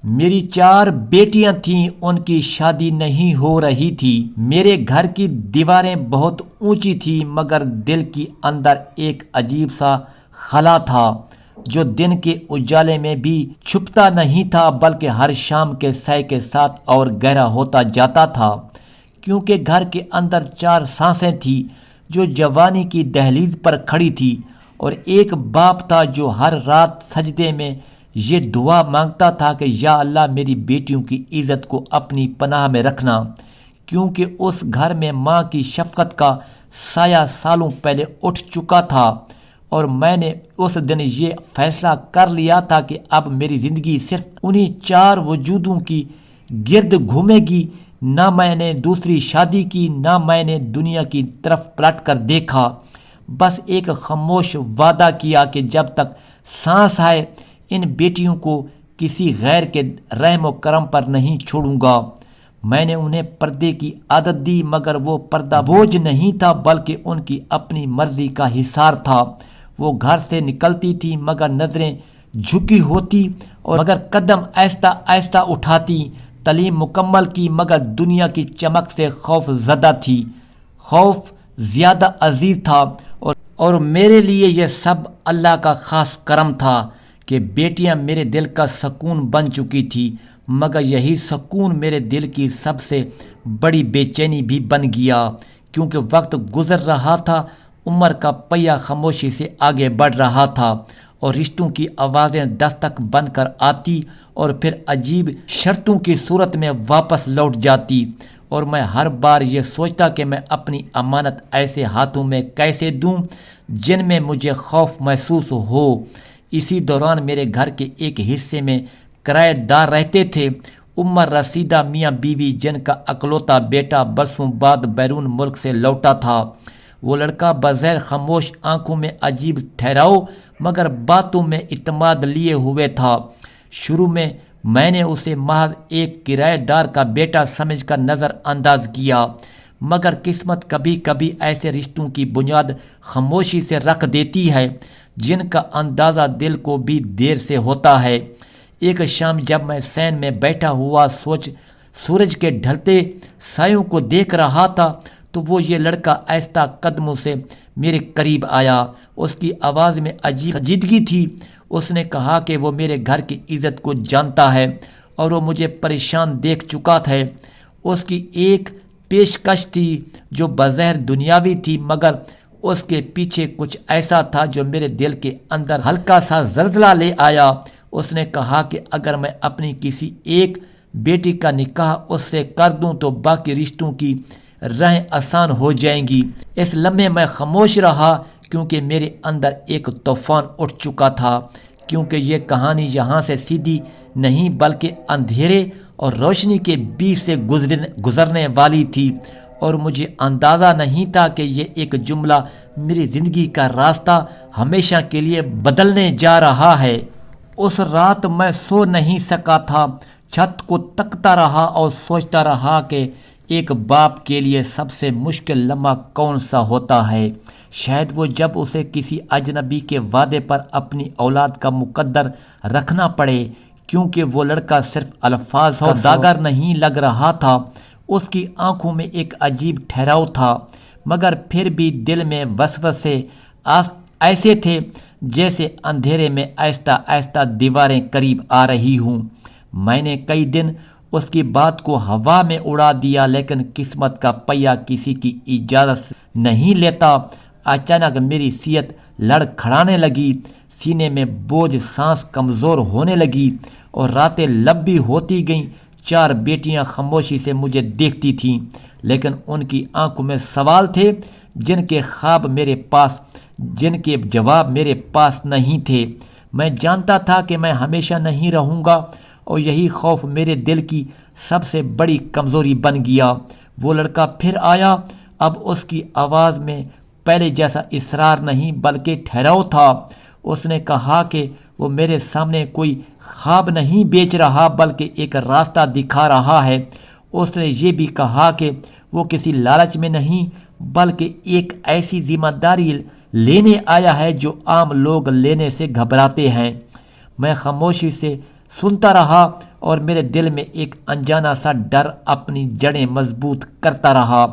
میری 4 بیٹیاں تھیں، ان کی شادی نہیں ہو رہی تھی۔ میرے گھر کی دیواریں بہت اونچی تھیں، مگر دل کی اندر ایک عجیب سا خلا تھا جو دن کے اجالے میں بھی چھپتا نہیں تھا، بلکہ ہر شام کے سائے کے ساتھ اور گہرا ہوتا جاتا تھا، کیونکہ گھر کے اندر 4 سانسیں تھیں جو جوانی کی دہلیز پر کھڑی تھی، اور ایک باپ تھا جو ہر رات سجدے میں یہ دعا مانگتا تھا کہ یا اللہ میری بیٹیوں کی عزت کو اپنی پناہ میں رکھنا، کیونکہ اس گھر میں ماں کی شفقت کا سایہ سالوں پہلے اٹھ چکا تھا، اور میں نے اس دن یہ فیصلہ کر لیا تھا کہ اب میری زندگی صرف انہی 4 وجودوں کی گرد گھومے گی۔ نہ میں نے دوسری شادی کی، نہ میں نے دنیا کی طرف پلٹ کر دیکھا، بس ایک خاموش وعدہ کیا کہ جب تک سانس ہے ان بیٹیوں کو کسی غیر کے رحم و کرم پر نہیں چھوڑوں گا۔ میں نے انہیں پردے کی عادت دی، مگر وہ پردہ بوجھ نہیں تھا بلکہ ان کی اپنی مرضی کا حصار تھا۔ وہ گھر سے نکلتی تھی مگر نظریں جھکی ہوتی، اور مگر قدم آہستہ آہستہ اٹھاتی۔ تعلیم مکمل کی مگر دنیا کی چمک سے خوف زدہ تھی۔ خوف زیادہ عزیز تھا، اور میرے لیے یہ سب اللہ کا خاص کرم تھا کہ بیٹیاں میرے دل کا سکون بن چکی تھی، مگر یہی سکون میرے دل کی سب سے بڑی بے چینی بھی بن گیا، کیونکہ وقت گزر رہا تھا، عمر کا پہیہ خاموشی سے آگے بڑھ رہا تھا، اور رشتوں کی آوازیں دستک بن کر آتی اور پھر عجیب شرطوں کی صورت میں واپس لوٹ جاتی، اور میں ہر بار یہ سوچتا کہ میں اپنی امانت ایسے ہاتھوں میں کیسے دوں جن میں مجھے خوف محسوس ہو۔ اسی دوران میرے گھر کے ایک حصے میں کرایہ دار رہتے تھے، عمر رسیدہ میاں بیوی جن کا اکلوتا بیٹا برسوں بعد بیرون ملک سے لوٹا تھا۔ وہ لڑکا بظاہر خاموش، آنکھوں میں عجیب ٹھہراؤ مگر باتوں میں اعتماد لیے ہوئے تھا۔ شروع میں نے اسے محض ایک کرایہ دار کا بیٹا سمجھ کر نظر انداز کیا، مگر قسمت کبھی کبھی ایسے رشتوں کی بنیاد خاموشی سے رکھ دیتی ہے جن کا اندازہ دل کو بھی دیر سے ہوتا ہے۔ ایک شام جب میں سین میں بیٹھا ہوا سورج کے ڈھلتے سایوں کو دیکھ رہا تھا تو وہ یہ لڑکا آہستہ قدموں سے میرے قریب آیا۔ اس کی آواز میں عجیب سنجیدگی تھی۔ اس نے کہا کہ وہ میرے گھر کی عزت کو جانتا ہے اور وہ مجھے پریشان دیکھ چکا تھا۔ اس کی ایک پیشکش تھی جو بظاہر دنیاوی تھی، مگر اس کے پیچھے کچھ ایسا تھا جو میرے دل کے اندر ہلکا سا زلزلہ لے آیا۔ اس نے کہا کہ اگر میں اپنی کسی ایک بیٹی کا نکاح اس سے کر دوں تو باقی رشتوں کی راہیں آسان ہو جائیں گی۔ اس لمحے میں خاموش رہا، کیونکہ میرے اندر ایک طوفان اٹھ چکا تھا، کیونکہ یہ کہانی یہاں سے سیدھی نہیں بلکہ اندھیرے اور روشنی کے بیچ سے گزرنے والی تھی، اور مجھے اندازہ نہیں تھا کہ یہ ایک جملہ میری زندگی کا راستہ ہمیشہ کے لیے بدلنے جا رہا ہے۔ اس رات میں سو نہیں سکا تھا، چھت کو تکتا رہا اور سوچتا رہا کہ ایک باپ کے لیے سب سے مشکل لمحہ کون سا ہوتا ہے۔ شاید وہ جب اسے کسی اجنبی کے وعدے پر اپنی اولاد کا مقدر رکھنا پڑے، کیونکہ وہ لڑکا صرف الفاظ کا سوداگر نہیں لگ رہا تھا، اس کی آنکھوں میں ایک عجیب ٹھہراؤ تھا، مگر پھر بھی دل میں وسوسے ایسے تھے جیسے اندھیرے میں آہستہ آہستہ دیواریں قریب آ رہی ہوں۔ میں نے کئی دن اس کی بات کو ہوا میں اڑا دیا، لیکن قسمت کا پہیہ کسی کی اجازت نہیں لیتا۔ اچانک میری صحت لڑکھڑانے لگی، سینے میں بوجھ، سانس کمزور ہونے لگی، اور راتیں لمبی ہوتی گئیں۔ 4 بیٹیاں خاموشی سے مجھے دیکھتی تھیں، لیکن ان کی آنکھوں میں سوال تھے جن کے جواب میرے پاس نہیں تھے۔ میں جانتا تھا کہ میں ہمیشہ نہیں رہوں گا، اور یہی خوف میرے دل کی سب سے بڑی کمزوری بن گیا۔ وہ لڑکا پھر آیا، اب اس کی آواز میں پہلے جیسا اصرار نہیں بلکہ ٹھہراؤ تھا۔ اس نے کہا کہ وہ میرے سامنے کوئی خواب نہیں بیچ رہا بلکہ ایک راستہ دکھا رہا ہے۔ اس نے یہ بھی کہا کہ وہ کسی لالچ میں نہیں بلکہ ایک ایسی ذمہ داری لینے آیا ہے جو عام لوگ لینے سے گھبراتے ہیں۔ میں خاموشی سے سنتا رہا اور میرے دل میں ایک انجانا سا ڈر اپنی جڑیں مضبوط کرتا رہا،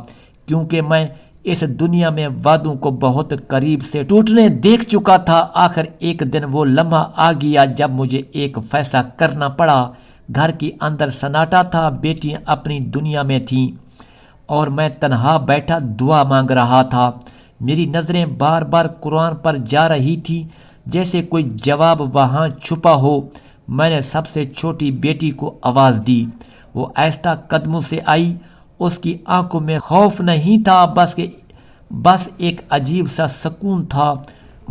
کیونکہ میں اس دنیا میں وعدوں کو بہت قریب سے ٹوٹنے دیکھ چکا تھا۔ آخر ایک دن وہ لمحہ آ گیا جب مجھے ایک فیصلہ کرنا پڑا۔ گھر کے اندر سناٹا تھا، بیٹیاں اپنی دنیا میں تھیں اور میں تنہا بیٹھا دعا مانگ رہا تھا۔ میری نظریں بار بار قرآن پر جا رہی تھی، جیسے کوئی جواب وہاں چھپا ہو۔ میں نے سب سے چھوٹی بیٹی کو آواز دی۔ وہ آہستہ قدموں سے آئی۔ اس کی آنکھوں میں خوف نہیں تھا، بس ایک عجیب سا سکون تھا۔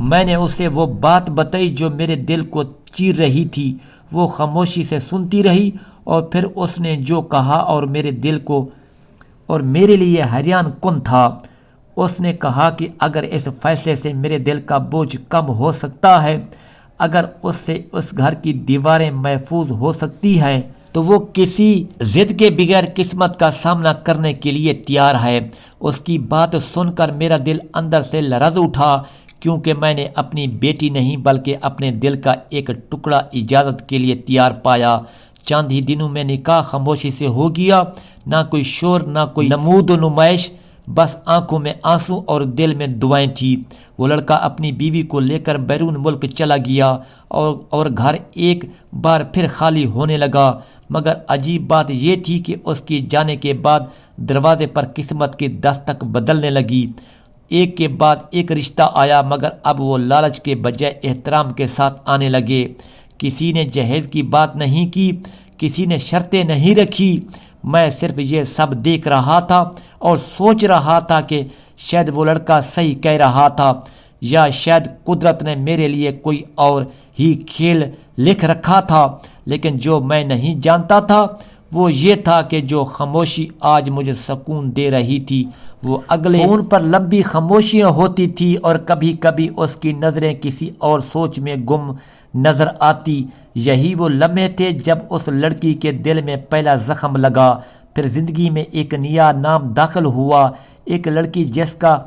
میں نے اسے وہ بات بتائی جو میرے دل کو چیر رہی تھی۔ وہ خاموشی سے سنتی رہی، اور پھر اس نے جو کہا اور میرے دل کو اور میرے لیے حیران کن تھا۔ اس نے کہا کہ اگر اس فیصلے سے میرے دل کا بوجھ کم ہو سکتا ہے، اگر اس سے اس گھر کی دیواریں محفوظ ہو سکتی ہیں، تو وہ کسی ضد کے بغیر قسمت کا سامنا کرنے کے لیے تیار ہے۔ اس کی بات سن کر میرا دل اندر سے لرز اٹھا، کیونکہ میں نے اپنی بیٹی نہیں بلکہ اپنے دل کا ایک ٹکڑا اجازت کے لیے تیار پایا۔ چند ہی دنوں میں نکاح خاموشی سے ہو گیا، نہ کوئی شور، نہ کوئی نمود و نمائش، بس آنکھوں میں آنسو اور دل میں دعائیں تھیں۔ وہ لڑکا اپنی بیوی کو لے کر بیرون ملک چلا گیا، اور گھر ایک بار پھر خالی ہونے لگا۔ مگر عجیب بات یہ تھی کہ اس کے جانے کے بعد دروازے پر قسمت کی دستک بدلنے لگی۔ ایک کے بعد ایک رشتہ آیا، مگر اب وہ لالچ کے بجائے احترام کے ساتھ آنے لگے۔ کسی نے جہیز کی بات نہیں کی، کسی نے شرطیں نہیں رکھی۔ میں صرف یہ سب دیکھ رہا تھا اور سوچ رہا تھا کہ شاید وہ لڑکا صحیح کہہ رہا تھا، یا شاید قدرت نے میرے لیے کوئی اور ہی کھیل لکھ رکھا تھا۔ لیکن جو میں نہیں جانتا تھا وہ یہ تھا کہ جو خاموشی آج مجھے سکون دے رہی تھی، وہ اگلے فون پر لمبی خاموشیاں ہوتی تھی، اور کبھی کبھی اس کی نظریں کسی اور سوچ میں گم نظر آتی۔ یہی وہ لمحے تھے جب اس لڑکی کے دل میں پہلا زخم لگا۔ پھر زندگی میں ایک نیا نام داخل ہوا، ایک لڑکی جس کا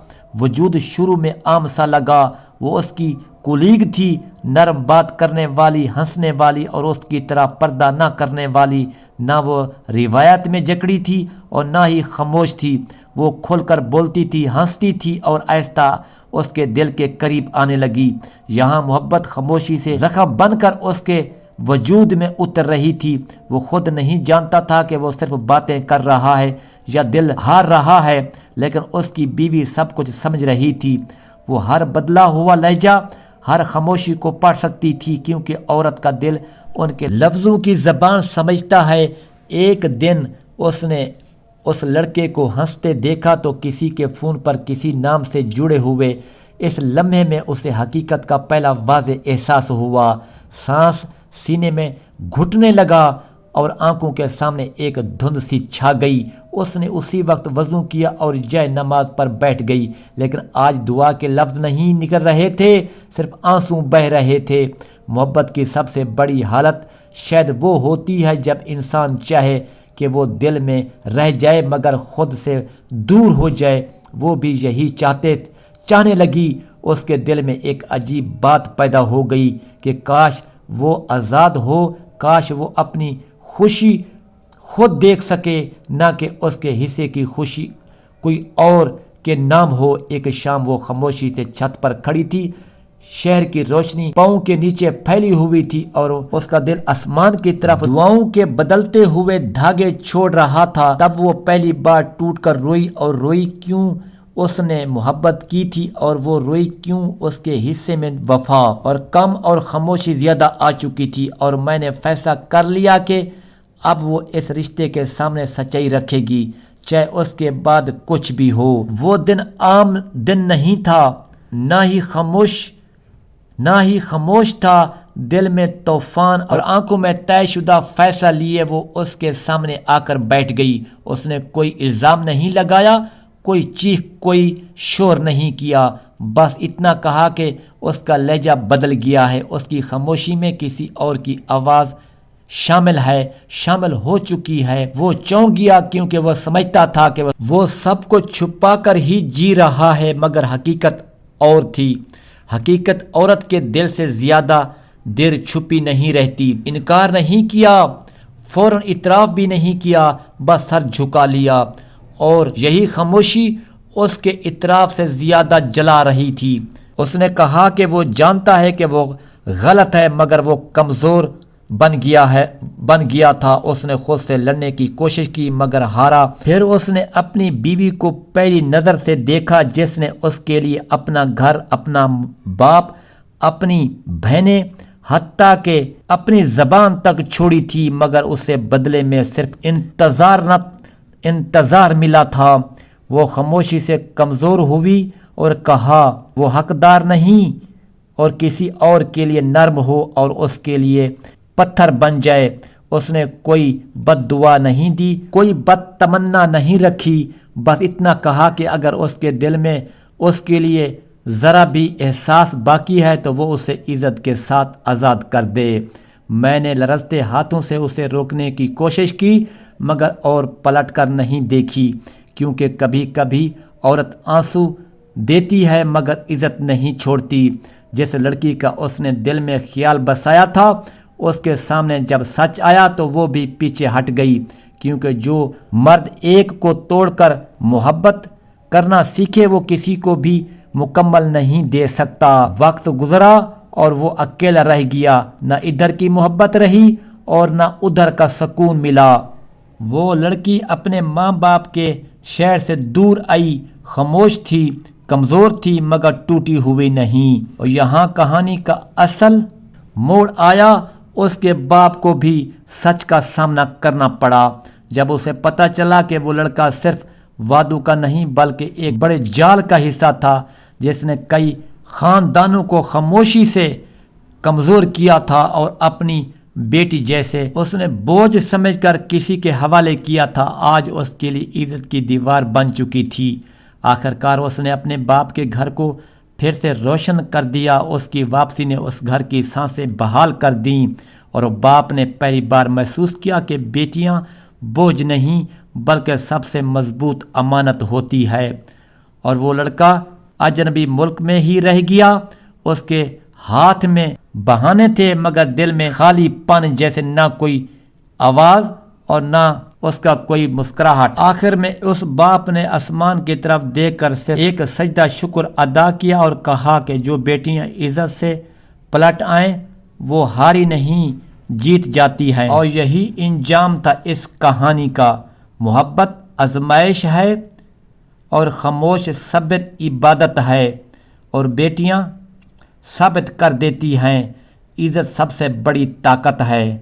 وجود شروع میں عام سا لگا۔ وہ اس کی کولیگ تھی، نرم بات کرنے والی، ہنسنے والی، اور اس کی طرح پردہ نہ کرنے والی۔ نہ وہ روایت میں جکڑی تھی اور نہ ہی خاموش تھی۔ وہ کھل کر بولتی تھی، ہنستی تھی، اور آہستہ اس کے دل کے قریب آنے لگی۔ یہاں محبت خاموشی سے زخم بن کر اس کے وجود میں اتر رہی تھی۔ وہ خود نہیں جانتا تھا کہ وہ صرف باتیں کر رہا ہے یا دل ہار رہا ہے، لیکن اس کی بیوی سب کچھ سمجھ رہی تھی۔ وہ ہر بدلا ہوا لہجہ، ہر خاموشی کو پڑھ سکتی تھی، کیونکہ عورت کا دل ان کے لفظوں کی زبان سمجھتا ہے۔ ایک دن اس نے اس لڑکے کو ہنستے دیکھا تو کسی کے فون پر کسی نام سے جڑے ہوئے۔ اس لمحے میں اسے حقیقت کا پہلا واضح احساس ہوا۔ سانس سینے میں گھٹنے لگا اور آنکھوں کے سامنے ایک دھند سی چھا گئی۔ اس نے اسی وقت وضو کیا اور جائے نماز پر بیٹھ گئی، لیکن آج دعا کے لفظ نہیں نکل رہے تھے، صرف آنسو بہہ رہے تھے۔ محبت کی سب سے بڑی حالت شاید وہ ہوتی ہے جب انسان چاہے کہ وہ دل میں رہ جائے مگر خود سے دور ہو جائے۔ وہ بھی یہی چاہنے لگی۔ اس کے دل میں ایک عجیب بات پیدا ہو گئی کہ کاش وہ آزاد ہو، کاش وہ اپنی خوشی خود دیکھ سکے، نہ کہ اس کے حصے کی خوشی کوئی اور کے نام ہو۔ ایک شام وہ خاموشی سے چھت پر کھڑی تھی، شہر کی روشنی پاؤں کے نیچے پھیلی ہوئی تھی، اور اس کا دل آسمان کی طرف دعاؤں کے بدلتے ہوئے دھاگے چھوڑ رہا تھا۔ تب وہ پہلی بار ٹوٹ کر روئی، اور روئی کیوں؟ اس نے محبت کی تھی، اور وہ روئی کیوں؟ اس کے حصے میں وفا اور کم اور خاموشی زیادہ آ چکی تھی، اور میں نے فیصلہ کر لیا کہ اب وہ اس رشتے کے سامنے سچائی رکھے گی، چاہے اس کے بعد کچھ بھی ہو۔ وہ دن عام دن نہیں تھا، نہ ہی خاموش تھا۔ دل میں طوفان اور آنکھوں میں طے شدہ فیصلہ لیے وہ اس کے سامنے آ کر بیٹھ گئی۔ اس نے کوئی الزام نہیں لگایا، کوئی چیخ، کوئی شور نہیں کیا، بس اتنا کہا کہ اس کا لہجہ بدل گیا ہے، اس کی خاموشی میں کسی اور کی آواز شامل ہو چکی ہے۔ وہ چونک گیا، کیونکہ وہ سمجھتا تھا کہ وہ سب کو چھپا کر ہی جی رہا ہے، مگر حقیقت اور تھی۔ حقیقت عورت کے دل سے زیادہ دیر چھپی نہیں رہتی۔ انکار نہیں کیا، فوراً اعتراف بھی نہیں کیا، بس سر جھکا لیا، اور یہی خاموشی اس کے اعتراف سے زیادہ جلا رہی تھی۔ اس نے کہا کہ وہ جانتا ہے کہ وہ غلط ہے، مگر وہ کمزور بن گیا تھا۔ اس نے خود سے لڑنے کی کوشش کی مگر ہارا۔ پھر اس نے اپنی بیوی کو پہلی نظر سے دیکھا، جس نے اس کے لیے اپنا گھر، اپنا باپ، اپنی بہنیں، حتیٰ کہ اپنی زبان تک چھوڑی تھی، مگر اسے بدلے میں صرف انتظار ملا تھا۔ وہ خاموشی سے کمزور ہوئی اور کہا، وہ حقدار نہیں اور کسی اور کے لیے نرم ہو اور اس کے لیے پتھر بن جائے۔ اس نے کوئی بد دعا نہیں دی، کوئی بد تمنا نہیں رکھی، بس اتنا کہا کہ اگر اس کے دل میں اس کے لیے ذرا بھی احساس باقی ہے تو وہ اسے عزت کے ساتھ آزاد کر دے۔ میں نے لرزتے ہاتھوں سے اسے روکنے کی کوشش کی مگر اور پلٹ کر نہیں دیکھی، کیونکہ کبھی کبھی عورت آنسو دیتی ہے مگر عزت نہیں چھوڑتی۔ جس لڑکی کا اس نے دل میں خیال بسایا تھا، اس کے سامنے جب سچ آیا تو وہ بھی پیچھے ہٹ گئی، کیونکہ جو مرد ایک کو توڑ کر محبت کرنا سیکھے وہ کسی کو بھی مکمل نہیں دے سکتا۔ وقت گزرا اور وہ اکیلا رہ گیا، نہ ادھر کی محبت رہی اور نہ ادھر کا سکون ملا۔ وہ لڑکی اپنے ماں باپ کے شہر سے دور آئی، خاموش تھی، کمزور تھی مگر ٹوٹی ہوئی نہیں۔ اور یہاں کہانی کا اصل موڑ آیا۔ اس کے باپ کو بھی سچ کا سامنا کرنا پڑا جب اسے پتہ چلا کہ وہ لڑکا صرف وعدوں کا نہیں بلکہ ایک بڑے جال کا حصہ تھا، جس نے کئی خاندانوں کو خاموشی سے کمزور کیا تھا اور اپنی بیٹی جیسے اس نے بوجھ سمجھ کر کسی کے حوالے کیا تھا، آج اس کے لیے عزت کی دیوار بن چکی تھی۔ آخرکار اس نے اپنے باپ کے گھر کو پھر سے روشن کر دیا۔ اس کی واپسی نے اس گھر کی سانسیں بحال کر دیں اور باپ نے پہلی بار محسوس کیا کہ بیٹیاں بوجھ نہیں بلکہ سب سے مضبوط امانت ہوتی ہے۔ اور وہ لڑکا اجنبی ملک میں ہی رہ گیا، اس کے ہاتھ میں بہانے تھے مگر دل میں خالی پن، جیسے نہ کوئی آواز اور نہ اس کا کوئی مسکراہٹ۔ آخر میں اس باپ نے آسمان کی طرف دیکھ کر صرف ایک سجدہ شکر ادا کیا اور کہا کہ جو بیٹیاں عزت سے پلٹ آئیں وہ ہاری نہیں جیت جاتی ہیں۔ اور یہی انجام تھا اس کہانی کا۔ محبت آزمائش ہے اور خاموش صبر عبادت ہے، اور بیٹیاں ثابت کر دیتی ہیں عزت سب سے بڑی طاقت ہے۔